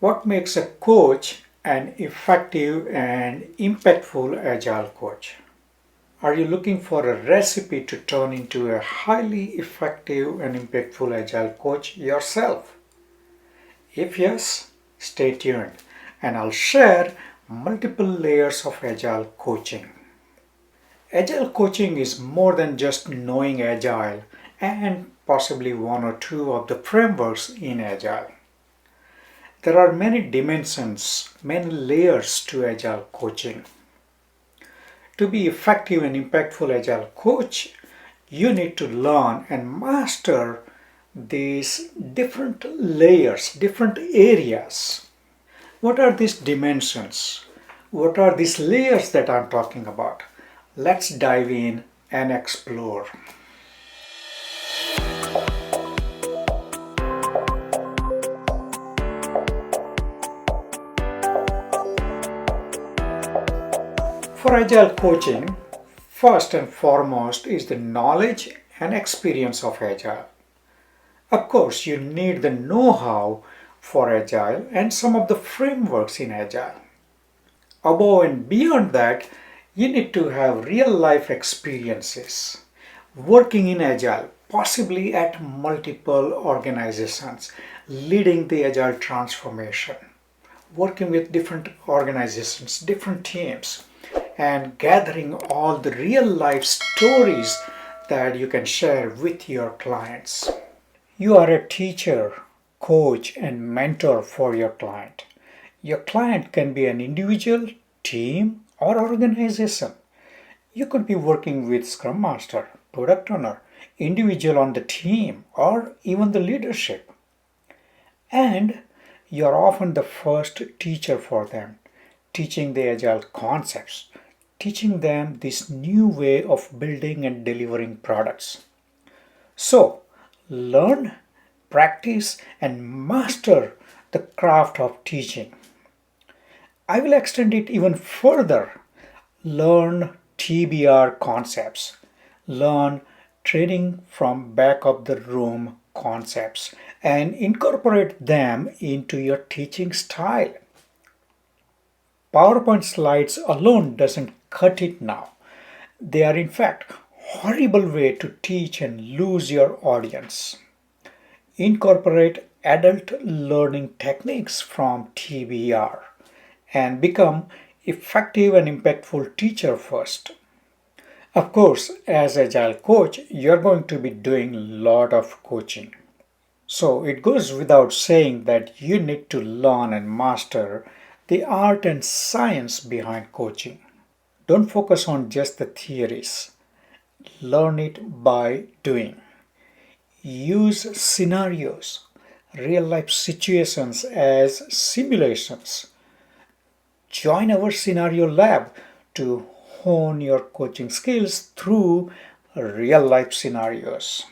What makes a coach an effective and impactful Agile coach? Are you looking for a recipe to turn into a highly effective and impactful Agile coach yourself? If yes, stay tuned and I'll share multiple layers of Agile coaching. Agile coaching is more than just knowing Agile and possibly one or two of the frameworks in Agile. There are many dimensions, many layers to Agile coaching. To be effective and impactful Agile coach, you need to learn and master these different layers, different areas. What are these dimensions? What are these layers that I'm talking about? Let's dive in and explore. For Agile coaching, first and foremost is the knowledge and experience of Agile. Of course, you need the know-how for Agile and some of the frameworks in Agile. Above and beyond that, you need to have real-life experiences working in Agile, possibly at multiple organizations, leading the Agile transformation, working with different organizations, different teams, and gathering all the real life stories that you can share with your clients. You are a teacher, coach, and mentor for your client. Your client can be an individual, team, or organization. You could be working with Scrum Master, product owner, individual on the team, or even the leadership. And you're often the first teacher for them, teaching the Agile concepts, teaching them this new way of building and delivering products. So, learn, practice, and master the craft of teaching. I will extend it even further. Learn TBR concepts. Learn training from back of the room concepts and incorporate them into your teaching style. PowerPoint slides alone doesn't cut it now. They are in fact horrible way to teach and lose your audience. Incorporate adult learning techniques from TBR and become effective and impactful teacher first. Of course, as Agile coach, you're going to be doing a lot of coaching. So it goes without saying that you need to learn and master the art and science behind coaching. Don't focus on just the theories. Learn it by doing. Use scenarios, real life situations as simulations. Join our scenario lab to hone your coaching skills through real life scenarios.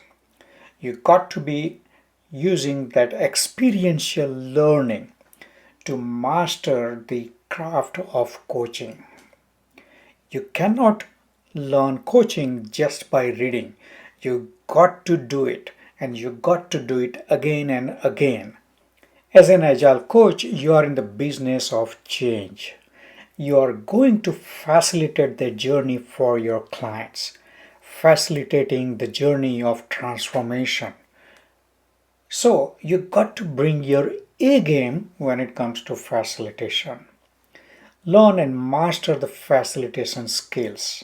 You got to be using that experiential learning to master the craft of coaching. You cannot learn coaching just by reading. You got to do it, and you got to do it again and again. As an Agile coach, you are in the business of change. You are going to facilitate the journey for your clients, facilitating the journey of transformation. So you got to bring your A game when it comes to facilitation. Learn and master the facilitation skills.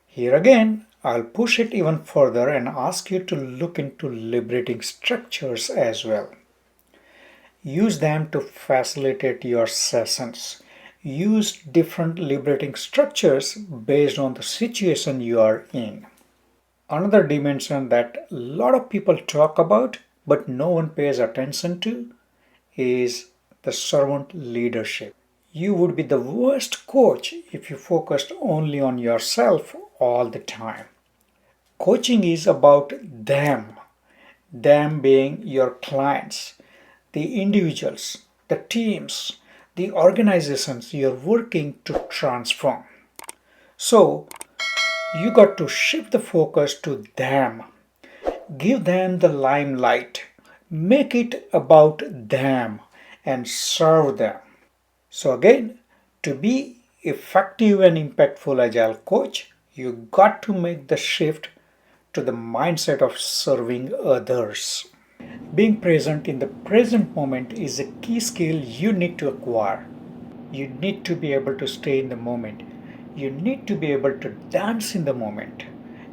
Here again, I'll push it even further and ask you to look into liberating structures as well. Use them to facilitate your sessions. Use different liberating structures based on the situation you are in. Another dimension that a lot of people talk about but no one pays attention to is the servant leadership. You would be the worst coach if you focused only on yourself all the time. Coaching is about them being your clients, the individuals, the teams, the organizations you're working to transform. So, you got to shift the focus to them. Give them the limelight. Make it about them and serve them. So again, to be effective and impactful Agile coach, you got to make the shift to the mindset of serving others. Being present in the present moment is a key skill you need to acquire. You need to be able to stay in the moment. You need to be able to dance in the moment.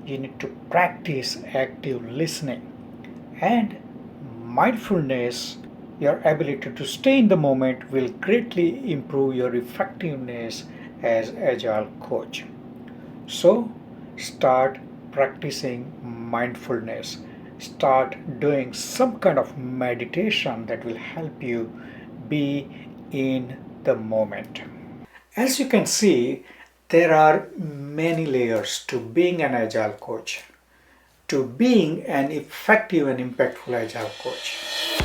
You need to practice active listening. And mindfulness, your ability to stay in the moment, will greatly improve your effectiveness as Agile coach. So start practicing mindfulness. Start doing some kind of meditation that will help you be in the moment. As you can see, there are many layers to being an Agile coach, to being an effective and impactful Agile coach.